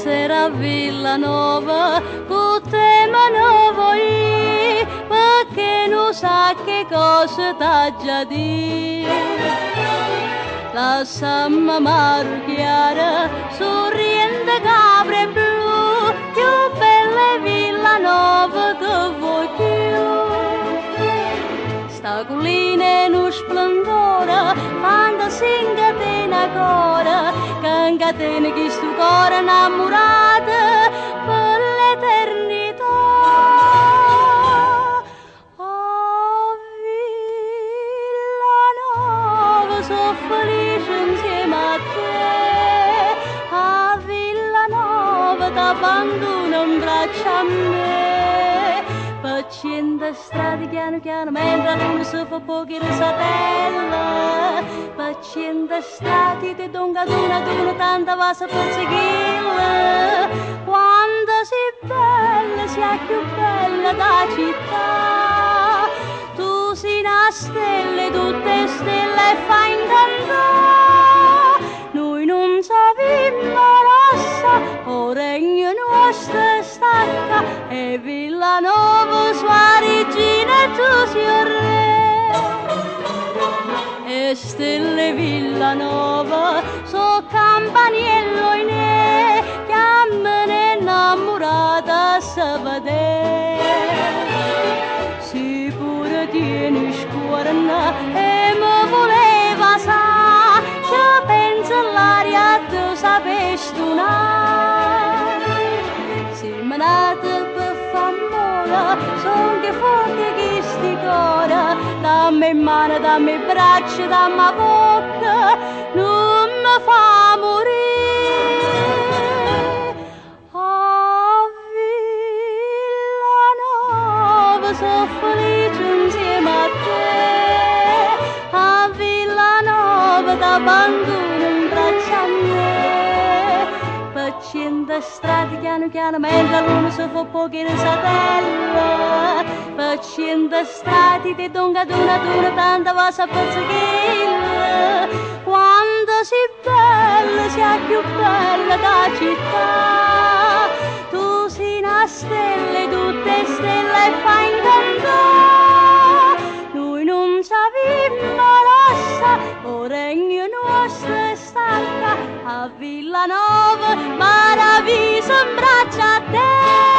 sera a Villanova con te me ne vuoi perché non sa che cosa t'ha già detto. Lasciami mare chiara, sorriente capre blu, più belle Villanova che vuoi più. Sta collina è uno splendore, fantasia che una cora, che incatena chi sto cuore innamorato per l'eternità. Oh, Villanova, sono felice insieme a te. A Villanova t'abbandono in braccio a me. Facendo strade piano piano mentre la luna si fa pochi risatella. Facendo strade di donga d'una tanta vasa per seguirla. Quando si bella, si è più bella da città. Tu sei una stella, tutte stelle e fai incantare. Noi non sappiamo rossa, o regno nostro stacca, e Villanova sua regina e tu sei il re. E stelle Villanova, so campaniello in e, chiamane innamorata a se vedere. Si pure tieni scuola e mi voleva sa, ci pensa l'aria tu sapessi tunare. Si menate per famore, son che forte che sti cuore, dammi mano, dammi braccia, dammi bocca, non mi fa morire. A Villanova, so felice insieme a te. A Villanova t'abbandono in braccio a me. Facendo strade piano piano mentre la luna si fa pochi risatella. Facendo strade di donga d'una tanta vasa per seguirla. Quando si bella, si è più bella da città. Tu sei una stella, tutte stelle e fai incantare. Noi non sappiamo rossa, o regno nostro stacca, a Villanova, ma la vita in braccia a te.